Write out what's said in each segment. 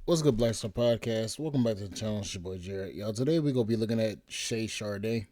What's good, Black Star Podcast? Welcome back to the channel. It's your boy Jared. Y'all, today we're going to be looking at Shay Sade.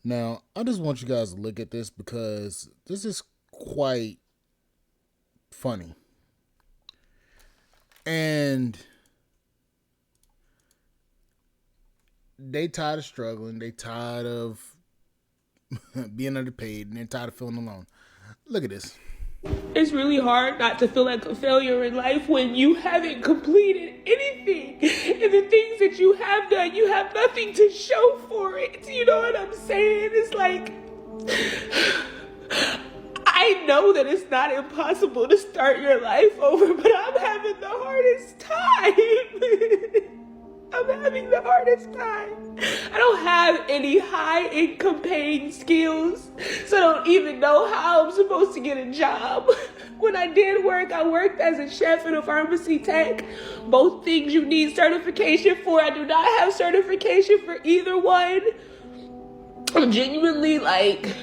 Now, I just want you guys to look at this because this is quite funny. And they tired of struggling. They tired of being underpaid. And they're tired of feeling alone. Look at this. It's really hard not to feel like a failure in life when you haven't completed anything. And the things that you have done, you have nothing to show for it. You know what I'm saying? It's like, I know that it's not impossible to start your life over, but I'm having the hardest time. I'm having the hardest time. I don't have any high income paying skills, so I don't even know how I'm supposed to get a job. When I did work, I worked as a chef and a pharmacy tech. Both things you need certification for. I do not have certification for either one. I'm genuinely like...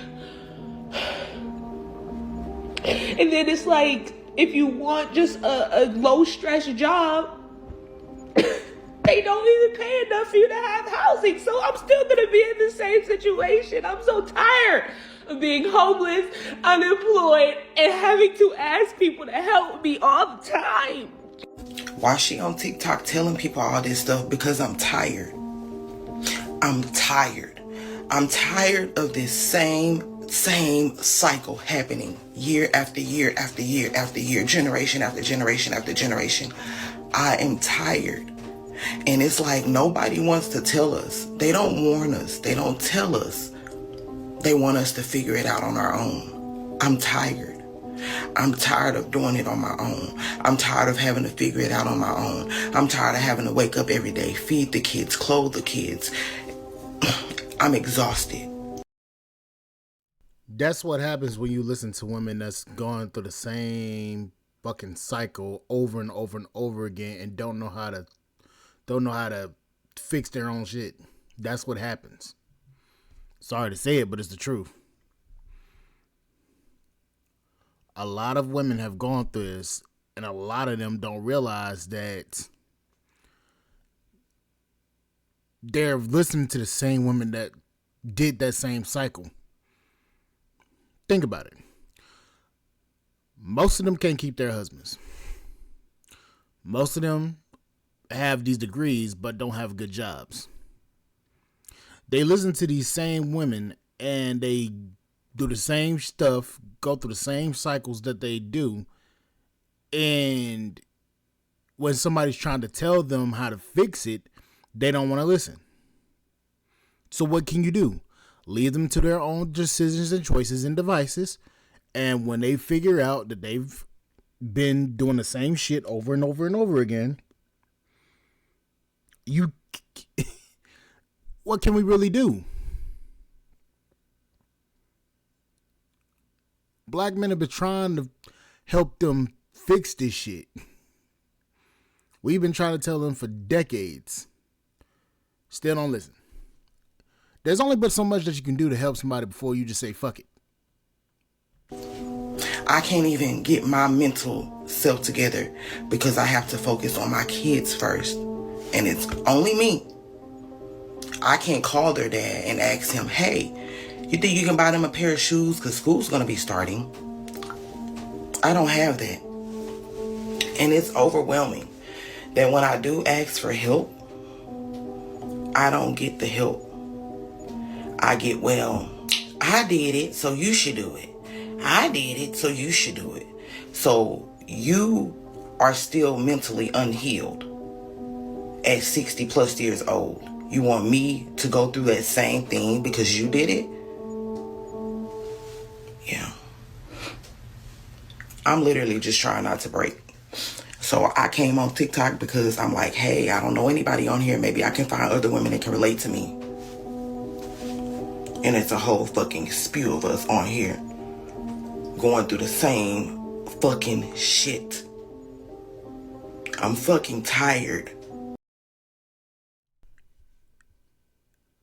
And then it's like, if you want just a low stress job, they don't even pay enough for you to have housing. So I'm still gonna be in the same situation. I'm so tired of being homeless, unemployed, and having to ask people to help me all the time. Why she on TikTok telling people all this stuff? Because I'm tired. I'm tired. I'm tired of this same cycle happening year after year after year after year, generation after generation after generation. I am tired. And it's like nobody wants to tell us. They don't warn us. They don't tell us. They want us to figure it out on our own. I'm tired. I'm tired of doing it on my own. I'm tired of having to figure it out on my own. I'm tired of having to wake up every day, feed the kids, clothe the kids. I'm exhausted. That's what happens when you listen to women that's going through the same fucking cycle over and over and over again and don't know how to fix their own shit. That's what happens. Sorry to say it, but it's the truth. A lot of women have gone through this, and a lot of them don't realize that they're listening to the same women that did that same cycle. Think about it. Most of them can't keep their husbands. Most of them have these degrees but don't have good jobs. They listen to these same women and they do the same stuff, go through the same cycles that they do, and when somebody's trying to tell them how to fix it, they don't want to listen. So what can you do? Leave them to their own decisions and choices and devices, and when they figure out that they've been doing the same shit over and over and over again, what can we really do? Black men have been trying to help them fix this shit. We've been trying to tell them for decades. Still don't listen. There's only but so much that you can do to help somebody before you just say fuck it. I can't even get my mental self together because I have to focus on my kids first. And it's only me. I can't call their dad and ask him, hey, you think you can buy them a pair of shoes because school's going to be starting? I don't have that. And it's overwhelming that when I do ask for help, I don't get the help. I get, well, I did it, so you should do it. I did it, so you should do it. So you are still mentally unhealed at 60 plus years old. You want me to go through that same thing because you did it? Yeah. I'm literally just trying not to break. So I came on TikTok because I'm like, hey, I don't know anybody on here. Maybe I can find other women that can relate to me. And it's a whole fucking spew of us on here going through the same fucking shit. I'm fucking tired.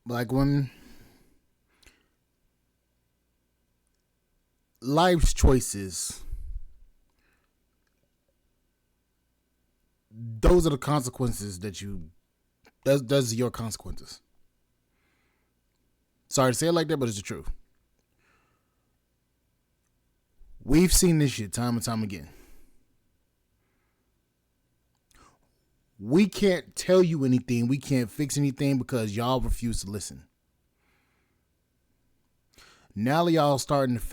Black women, life's choices those are the consequences that those are your consequences. Sorry to say it like that, but it's the truth. We've seen this shit time and time again. We can't tell you anything. We can't fix anything because y'all refuse to listen. Now y'all starting to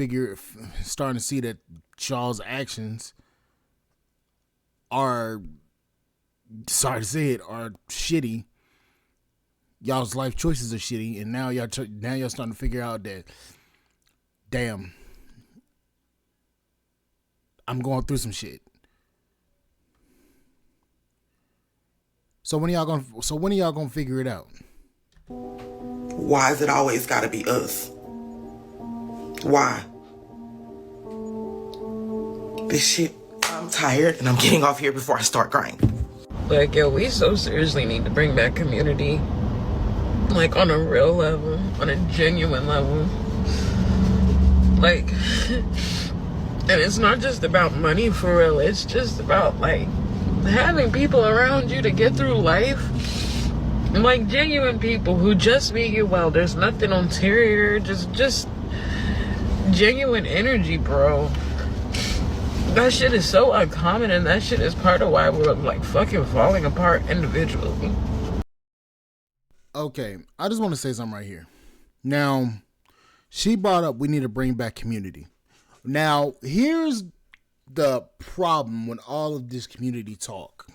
see that y'all's actions are, sorry to say it, are shitty. Y'all's life choices are shitty, and now y'all starting to figure out that, damn, I'm going through some shit. So when are y'all gonna figure it out? Why is it always gotta be us? Why? This shit, I'm tired and I'm getting off here before I start crying. Like, yo, we so seriously need to bring back community. Like, on a real level, on a genuine level. Like, and it's not just about money for real. It's just about, like, having people around you to get through life. Like, genuine people who just mean you well. There's nothing ulterior. Just genuine energy, bro. That shit is so uncommon, and that shit is part of why we're, like, fucking falling apart individually. Okay, I just want to say something right here. Now, she brought up we need to bring back community. Now, here's the problem with all of this community talk.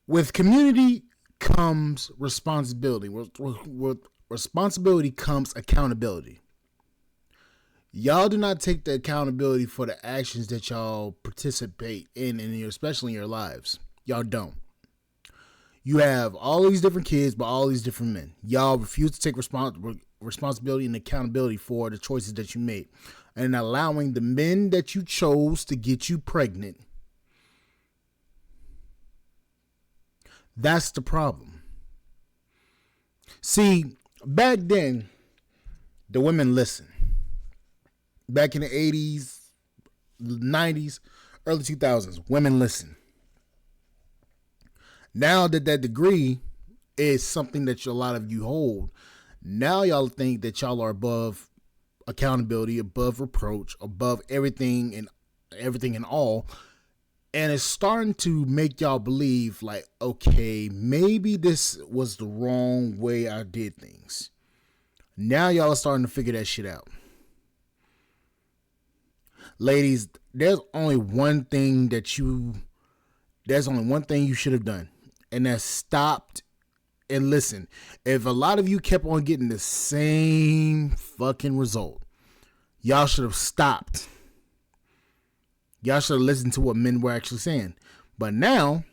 With community comes responsibility. With responsibility comes accountability. Y'all do not take the accountability for the actions that y'all participate in especially in your lives. Y'all don't. You have all these different kids by all these different men. Y'all refuse to take responsibility and accountability for the choices that you made, and allowing the men that you chose to get you pregnant. That's the problem. See, back then, the women listened. Back in the 80s, 90s, early 2000s, women listened. Now that degree is something that a lot of you hold, now y'all think that y'all are above accountability, above reproach, above everything and all. And it's starting to make y'all believe, like, okay, maybe this was the wrong way I did things. Now y'all are starting to figure that shit out. Ladies, there's only one thing you should have done, and that's stopped and listen. If a lot of you kept on getting the same fucking result, y'all should have stopped. Y'all should have listened to what men were actually saying. But now,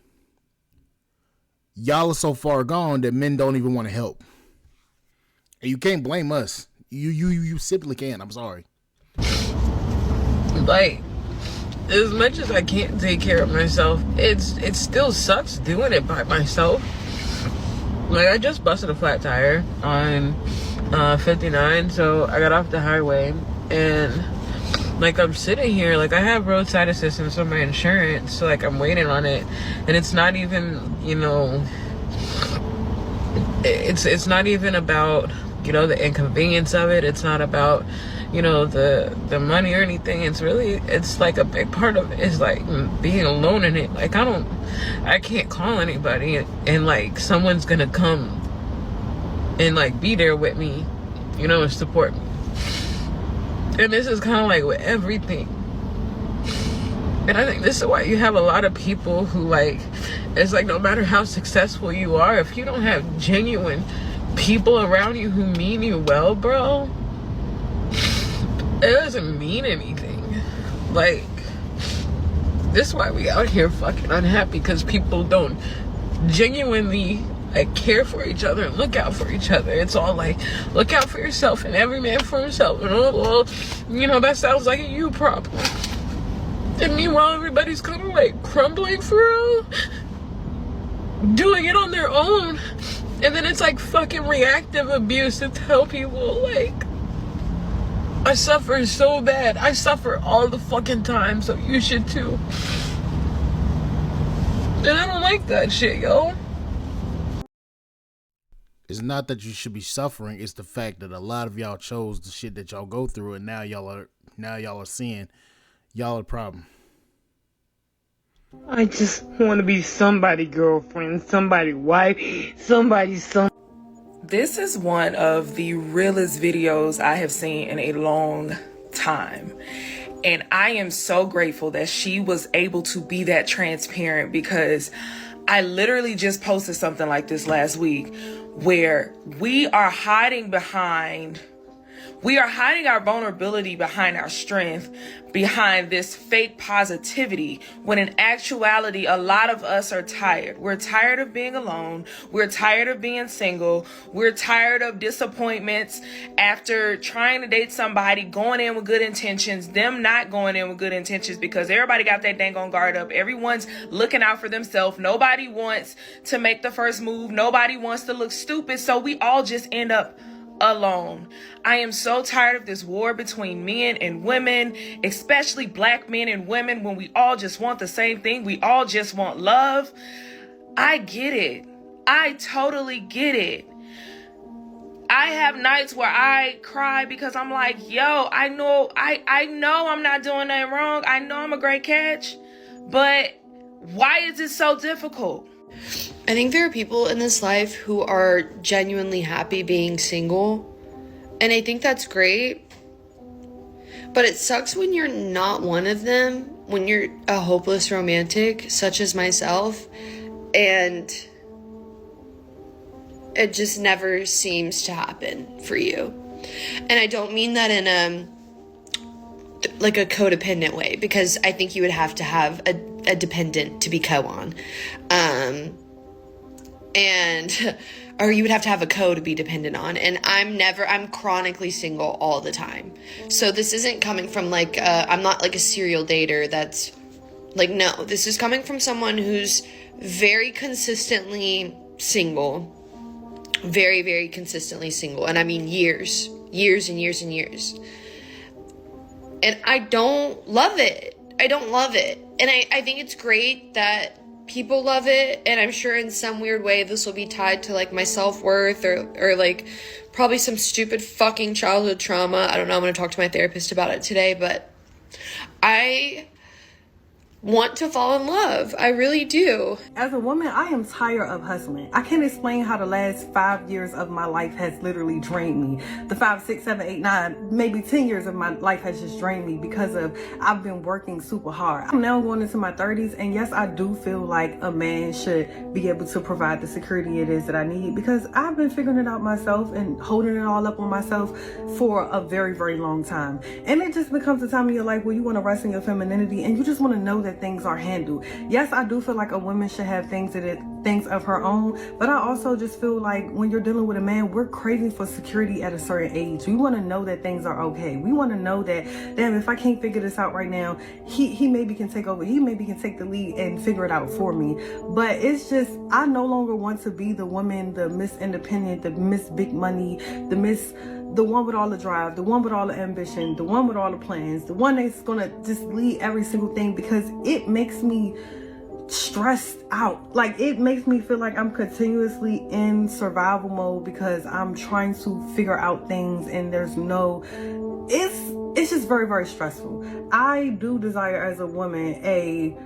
y'all are so far gone that men don't even want to help. And you can't blame us. You simply can't. I'm sorry. Like, as much as I can't take care of myself, it still sucks doing it by myself. Like, I just busted a flat tire on 59, so I got off the highway, and like, I'm sitting here, like, I have roadside assistance on my insurance, so, like, I'm waiting on it, and it's not even, it's not even about, the inconvenience of it. It's not about, the money or anything. It's like a big part of it is, like, being alone in it. Like, I can't call anybody and like, someone's gonna come and, like, be there with me, and support me. And this is kind of like with everything. And I think this is why you have a lot of people who, like, it's like, no matter how successful you are, if you don't have genuine people around you who mean you well, bro, it doesn't mean anything. Like, this is why we out here fucking unhappy, because people don't genuinely, like, care for each other and look out for each other. It's all like, look out for yourself and every man for himself. And, well, that sounds like a you problem. And meanwhile, everybody's kind of, like, crumbling for real, doing it on their own. And then it's like fucking reactive abuse to tell people, like, I suffer so bad. I suffer all the fucking time, so you should too. And I don't like that shit, yo. It's not that you should be suffering. It's the fact that a lot of y'all chose the shit that y'all go through, and now y'all are seeing y'all a problem. I just want to be somebody's girlfriend, somebody's wife, somebody's son. This is one of the realest videos I have seen in a long time. And I am so grateful that she was able to be that transparent, because I literally just posted something like this last week where we are hiding our vulnerability behind our strength, behind this fake positivity, when in actuality, a lot of us are tired. We're tired of being alone. We're tired of being single. We're tired of disappointments after trying to date somebody, going in with good intentions, them not going in with good intentions because everybody got that dang on guard up. Everyone's looking out for themselves. Nobody wants to make the first move. Nobody wants to look stupid. So we all just end up alone. I am so tired of this war between men and women, especially black men and women, when we all just want the same thing. We all just want love. I get it. I totally get it. I have nights where I cry because I'm like, yo, I know I'm not doing nothing wrong. I know I'm a great catch, but why is it so difficult? I think there are people in this life who are genuinely happy being single, and I think that's great. But it sucks when you're not one of them, when you're a hopeless romantic, such as myself, and it just never seems to happen for you. And I don't mean that in a codependent way, because I think you would have to have a dependent to be co-on. Or you would have to have a co to be dependent on. And I'm chronically single all the time. So this isn't coming from I'm not like a serial dater that's like, no, this is coming from someone who's very consistently single. Very, very consistently single. And I mean years and years and years. And I don't love it. And I think it's great that people love it, and I'm sure in some weird way this will be tied to like my self-worth or like probably some stupid fucking childhood trauma. I don't know, I'm gonna talk to my therapist about it today, but I want to fall in love. I really do. As a woman, I am tired of hustling. I can't explain how the last 5 years of my life has literally drained me. The 5, 6, 7, 8, 9, maybe 10 years of my life has just drained me because of I've been working super hard. I'm now going into my 30s, and yes, I do feel like a man should be able to provide the security it is that I need, because I've been figuring it out myself and holding it all up on myself for a very, very long time. And it just becomes a time in your life where you want to rest in your femininity and you just want to know that things are handled. Yes, I do feel like a woman should have things of her own, but I also just feel like when you're dealing with a man, we're craving for security at a certain age. We want to know that things are okay. We want to know that, damn, if I can't figure this out right now, he maybe can take over. He maybe can take the lead and figure it out for me. But it's just, I no longer want to be the woman, the Miss Independent, the Miss Big Money, the one with all the drive, the one with all the ambition, the one with all the plans, the one that's gonna just lead every single thing, because it makes me stressed out. Like, it makes me feel like I'm continuously in survival mode because I'm trying to figure out things, and it's just very, very stressful. I do desire as a woman a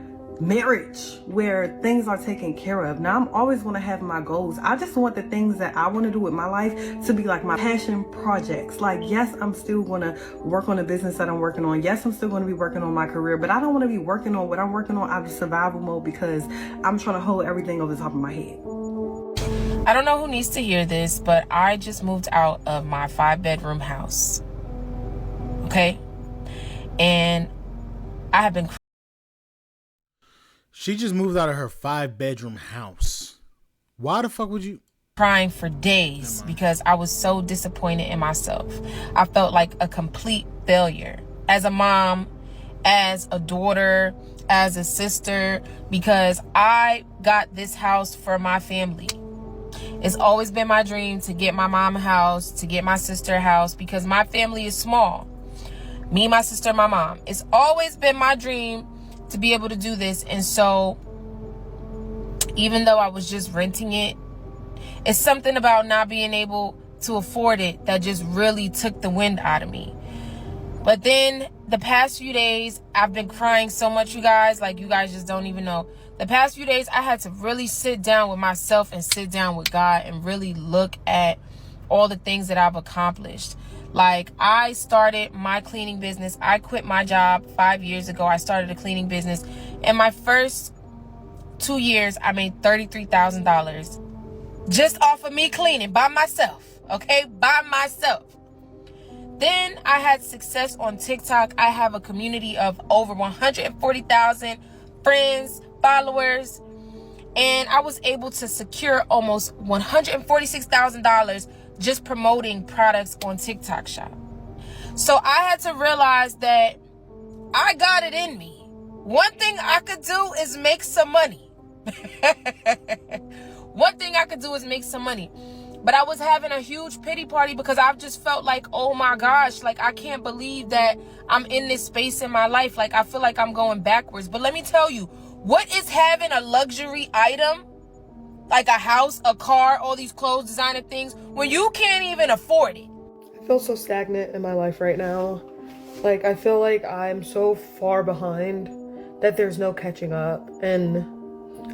marriage where things are taken care of. Now, I'm always going to have my goals. I just want the things that I want to do with my life to be like my passion projects. Like, yes, I'm still going to work on the business that I'm working on. Yes, I'm still going to be working on my career, but I don't want to be working on what I'm working on out of survival mode because I'm trying to hold everything over the top of my head. I don't know who needs to hear this, but I just moved out of my 5-bedroom house. Okay? And I have been... She just moved out of her 5-bedroom house. Why the fuck would you? Crying for days because I was so disappointed in myself. I felt like a complete failure as a mom, as a daughter, as a sister, because I got this house for my family. It's always been my dream to get my mom a house, to get my sister a house, because my family is small. Me, my sister, my mom. It's always been my dream to be able to do this. And so even though I was just renting it. It's something about not being able to afford it that just really took the wind out of me. But then the past few days, I've been crying so much, you guys. Like, you guys just don't even know. The past few days, I had to really sit down with myself and sit down with God and really look at all the things that I've accomplished. Like, I started my cleaning business. I quit my job 5 years ago. I started a cleaning business. In my first 2 years, I made $33,000 just off of me cleaning by myself. Okay? By myself. Then I had success on TikTok. I have a community of over 140,000 friends, followers, and I was able to secure almost $146,000 just promoting products on TikTok Shop. So I had to realize that I got it in me. One thing I could do is make some money. One thing I could do is make some money. But I was having a huge pity party because I've just felt like, oh my gosh, like I can't believe that I'm in this space in my life. Like I feel like I'm going backwards. But let me tell you, what is having a luxury item, like a house, a car, all these clothes, designer things, when you can't even afford it? I feel so stagnant in my life right now. Like, I feel like I'm so far behind that there's no catching up. And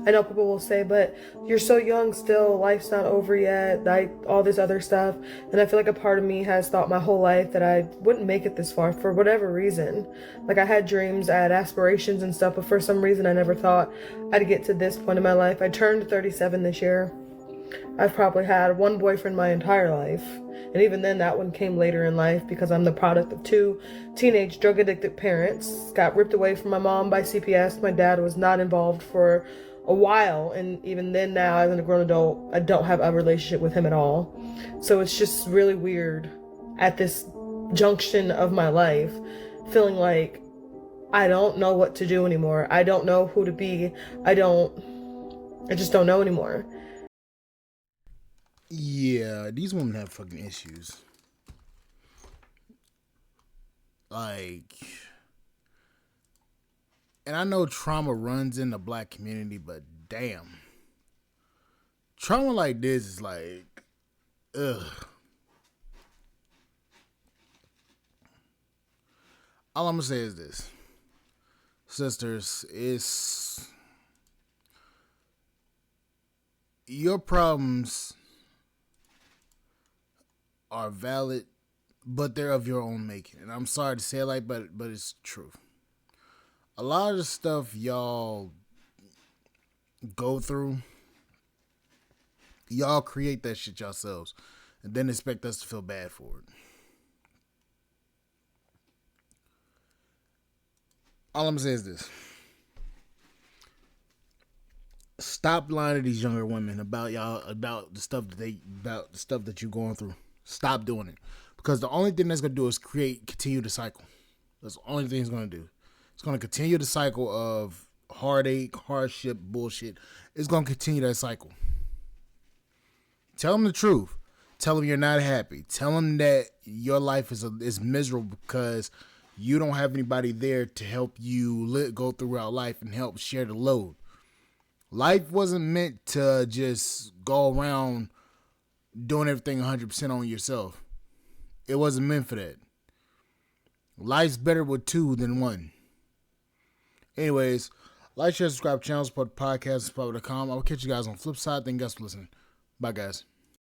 I know people will say, but you're so young still, life's not over yet, like all this other stuff. And I feel like a part of me has thought my whole life that I wouldn't make it this far for whatever reason. Like, I had dreams, I had aspirations and stuff, but for some reason I never thought I'd get to this point in my life. I turned 37 this year. I've probably had one boyfriend my entire life. And even then, that one came later in life because I'm the product of two teenage drug-addicted parents. Got ripped away from my mom by CPS. My dad was not involved for a while, and even then now, as a grown adult, I don't have a relationship with him at all. So it's just really weird at this junction of my life, feeling like I don't know what to do anymore. I don't know who to be. I just don't know anymore. Yeah, these women have fucking issues. Like, and I know trauma runs in the black community, but damn. Trauma like this is like, ugh. All I'm gonna say is this. Sisters, it's your problems are valid, but they're of your own making. And I'm sorry to say it like, but it's true. A lot of the stuff y'all go through, y'all create that shit yourselves and then expect us to feel bad for it. All I'm gonna say is this. Stop lying to these younger women about the stuff that you're going through. Stop doing it. Because the only thing that's gonna do is continue the cycle. That's the only thing it's gonna do. It's going to continue the cycle of heartache, hardship, bullshit. It's going to continue that cycle. Tell them the truth. Tell them you're not happy. Tell them that your life is miserable because you don't have anybody there to help you go throughout life and help share the load. Life wasn't meant to just go around doing everything 100% on yourself. It wasn't meant for that. Life's better with two than one. Anyways, like, share, subscribe, channel, support the podcast, support.com. I will catch you guys on the flip side. Thank you guys for listening. Bye, guys.